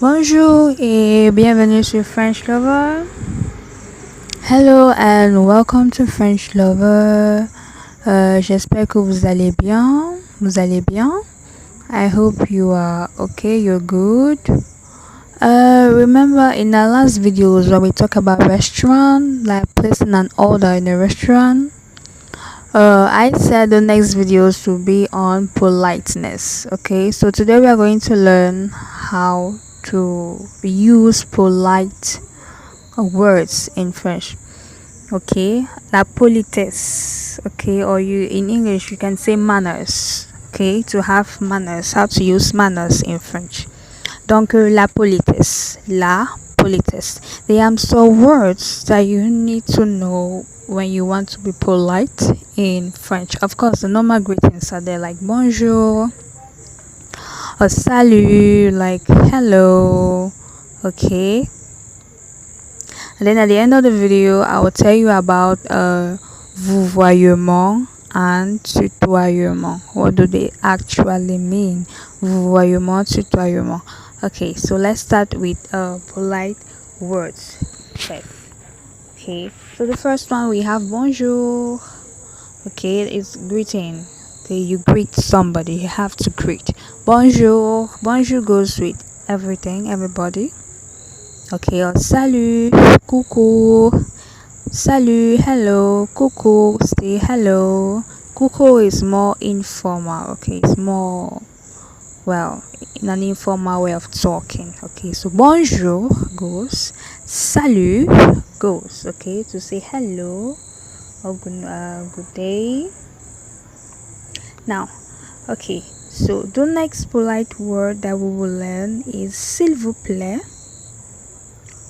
Bonjour et bienvenue sur French Lover. Hello and welcome to French Lover. J'espère que vous allez bien. I hope you are okay, you're good. Remember in our last videos when we talk about restaurant, like placing an order in a restaurant, I said the next videos will be on politeness. Okay, so today we are going to learn how to use polite words in French. Okay, la politesse. Okay, or you in English you can say manners. Okay, to have manners, how to use manners in French. Donc la politesse. There are some words that you need to know when you want to be polite in French. Of course, the normal greetings are there, like bonjour or salut, like hello. Okay, and then at the end of the video I will tell you about vouvoiement and tutoiement. What do they actually mean? Vouvoiement, tutoiement. Okay, so let's start with polite words first. Okay, so the first one we have bonjour. Okay, it's greeting. Okay, you greet somebody, you have to greet. Bonjour goes with everybody. Okay, or salut, coucou, salut, hello, coucou, say hello. Coucou is more informal. Okay, it's more, well, in an informal way of talking. Okay, so bonjour goes, salut goes, okay, to say hello or good day. Now, okay, so the next polite word that we will learn is s'il vous plaît.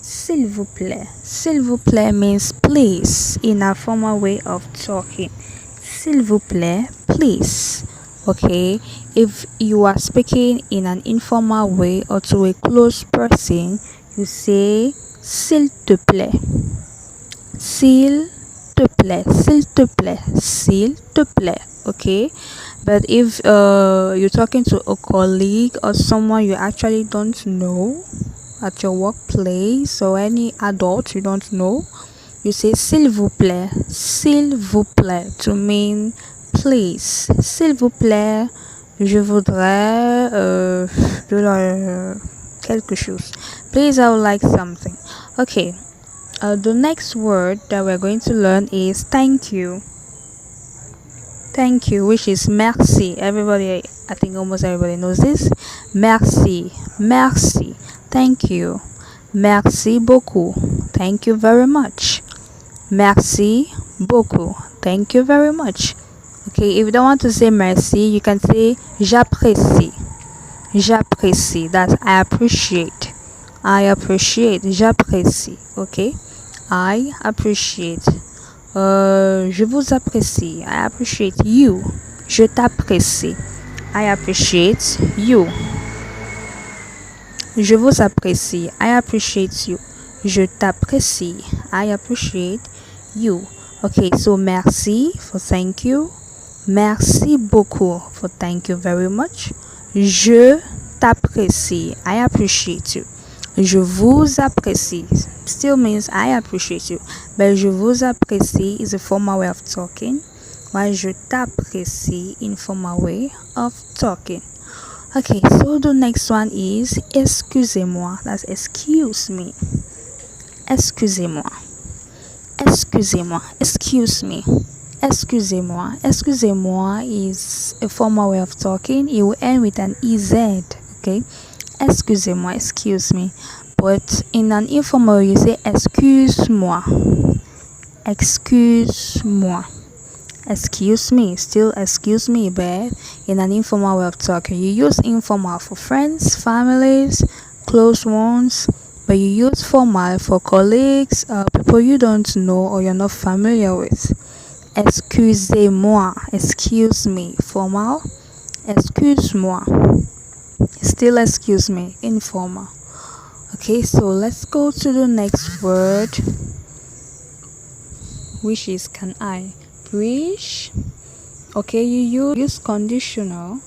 S'il vous plaît. S'il vous plaît means please in a formal way of talking. S'il vous plaît, please. Okay, if you are speaking in an informal way or to a close person, you say s'il te plaît. S'il te plaît, s'il te plaît, s'il te plaît. Okay, but if you're talking to a colleague or someone you actually don't know at your workplace or any adult you don't know, you say s'il vous plaît to mean please. S'il vous plaît, je voudrais quelque chose. Please, I would like something. Okay, the next word that we're going to learn is thank you. Thank you, which is merci. Everybody, I think almost everybody knows this. Merci. Thank you. Merci beaucoup. Thank you very much. Merci beaucoup. Thank you very much. Okay, if you don't want to say merci, you can say j'apprécie. J'apprécie. That's I appreciate. J'apprécie. Okay, I appreciate. Je vous apprécie. I appreciate you. Je t'apprécie. I appreciate you. Je vous apprécie. I appreciate you. Je t'apprécie. I appreciate you. Okay, so merci for thank you. Merci beaucoup for thank you very much. Je t'apprécie. I appreciate you. Je vous apprécie still means I appreciate you, but je vous apprécie is a formal way of talking, while je t'apprécie informal way of talking. Okay, so the next one is excusez-moi. That's excuse me. Excusez-moi. Excuse me. Excusez-moi is a formal way of talking. It will end with an EZ. Okay, excusez-moi, excuse me. But in an informal you say excuse-moi. Excuse me, still excuse me, but in an informal way of talking. You use informal for friends, families, close ones, but you use formal for colleagues, people you don't know or you're not familiar with. Excusez-moi, excuse me, formal. Excuse-moi, still excuse me, informal. Okay, so let's go to the next word, which is can I. Wish. Okay, you use conditional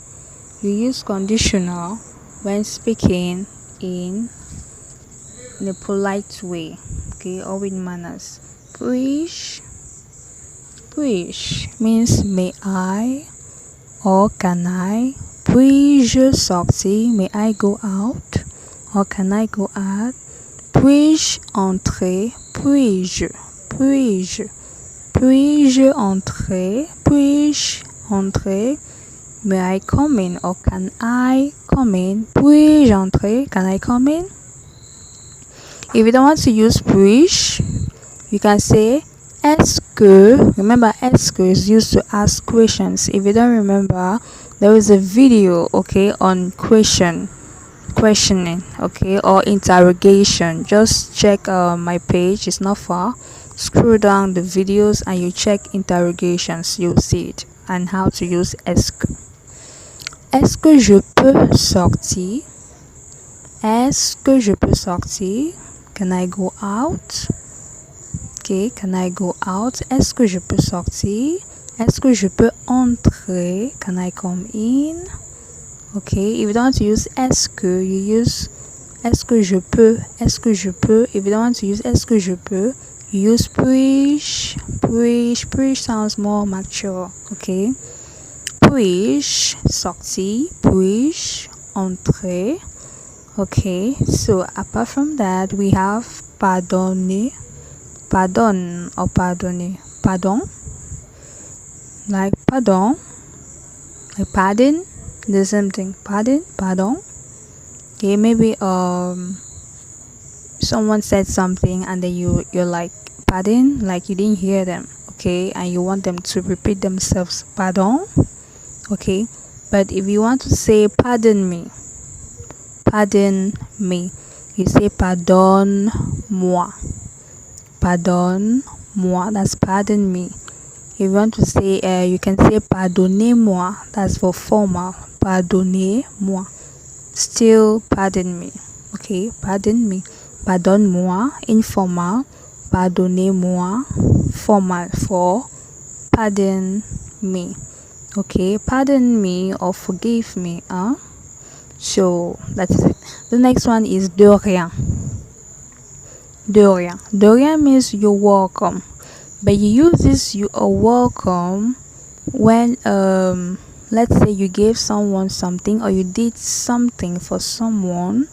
when speaking in a polite way, okay, or with manners. Puis means may I or can I. Puis-je sortir? May I go out or can I go out? Puis-je entrer? Puis-je entrer? Puis-je entrer? May I come in or can I come in? Puis-je entrer? Can I come in? If you don't want to use puis, you can say est-ce que. Remember, est-ce que is used to ask questions. If you don't remember, there is a video, okay, on questioning, okay, or interrogation. Just check my page, it's not far. Scroll down the videos and you check interrogations, you'll see it, and how to use est-ce que. Est-ce que je peux sortir? Est-ce que je peux sortir? Can I go out? Okay, can I go out? Est-ce que je peux sortir? Est-ce que je peux entrer? Can I come in? Okay, if you don't want to use est-ce que, you use est-ce que je peux? Est-ce que je peux? If you don't want to use est-ce que je peux, you use puis-je. Puis-je sounds more mature. Okay, puis-je sortir? Puis-je entrer? Okay, so apart from that, we have pardonner, pardon or pardonner, pardon, like pardon, like pardon, the same thing, pardon. Okay, maybe someone said something and then you're like pardon, like you didn't hear them, okay, and you want them to repeat themselves, pardon. Okay, but if you want to say pardon me, you say pardonne-moi, that's pardon me. If you want to say you can say pardonnez-moi, that's for formal, pardonnez-moi, still pardon me. Okay, pardon me. Pardonne-moi, informal. Pardonnez-moi, formal, for pardon me. Okay, pardon me or forgive me, so that's it. The next one is de rien. De rien means you're welcome, but you use this you are welcome when let's say you gave someone something or you did something for someone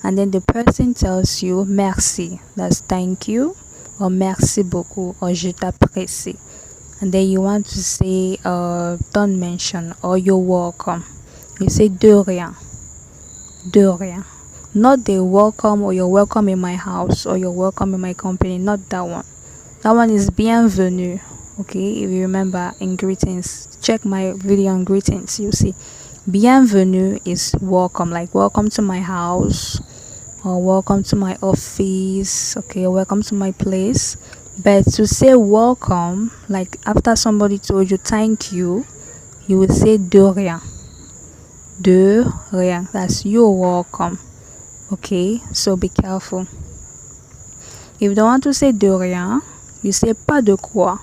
and then the person tells you merci, that's thank you, or merci beaucoup, or je t'apprécie, and then you want to say don't mention or you're welcome, you say de rien. Not the welcome or you're welcome in my house or you're welcome in my company, not that one. That one is bienvenue. Okay, if you remember in greetings, check my video on greetings, you see bienvenue is welcome, like welcome to my house or welcome to my office, okay, welcome to my place. But to say welcome, like after somebody told you thank you, you will say de rien. De rien, that's you're welcome. Okay, so be careful. If you don't want to say de rien, you say pas de quoi.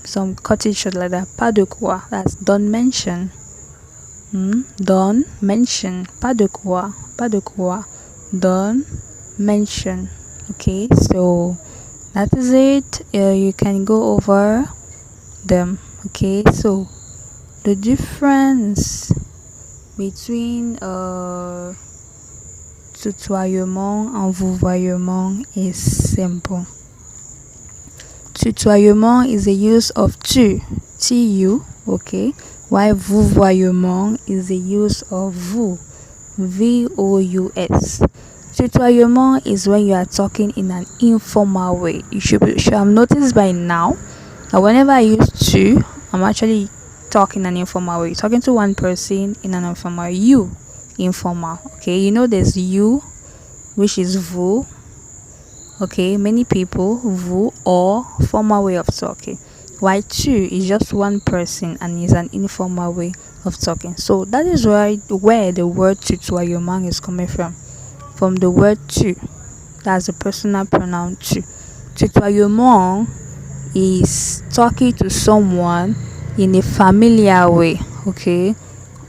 Some cut it short like that. Pas de quoi, that's don't mention. Don't mention. Pas de quoi. Don't mention. Okay, so that is it. You can go over them. Okay, so the difference between tutoiement and vouvoiement is simple. Tutoiement is the use of tu, okay, while vouvoiement is the use of vous, vous. Tutoiement is when you are talking in an informal way. You should have noticed by now that whenever I use tu, I'm actually talking in an informal way, talking to one person in an informal way. You, informal, okay, you know there's you, which is vous, okay, many people, vous, or formal way of talking, while tu is just one person and is an informal way of talking. So that is where the word tutoiement is coming from the word tu, that's the personal pronoun tu. Tutoiement is talking to someone in a familiar way, okay,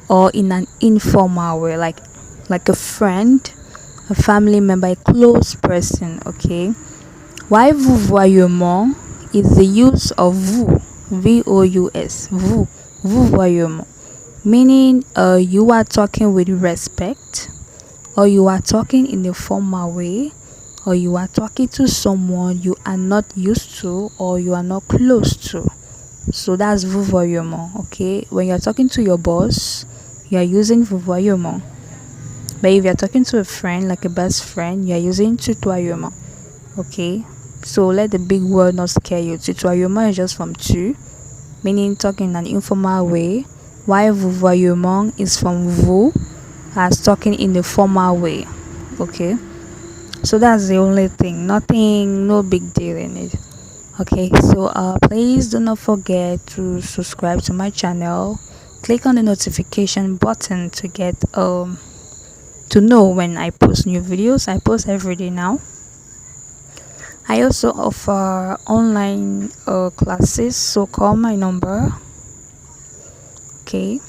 or in an informal way, like like a friend, a family member, a close person. Okay, why vouvoiement is the use of vous, vous, vouvoiement, meaning you are talking with respect, or you are talking in a formal way, or you are talking to someone you are not used to or you are not close to. So that's vouvoiement. Okay, when you're talking to your boss, you are using vouvoiement. But if you're talking to a friend, like a best friend, you're using tutoiement. Okay, so let the big word not scare you. Tutoiement is just from tu, meaning talking in an informal way, while vouvoiement is from vous, as talking in a formal way. Okay, so that's the only thing, nothing, no big deal in it. Okay, so please do not forget to subscribe to my channel, click on the notification button to get to know when I post new videos. I post every day now. I also offer online classes, so call my number. Okay,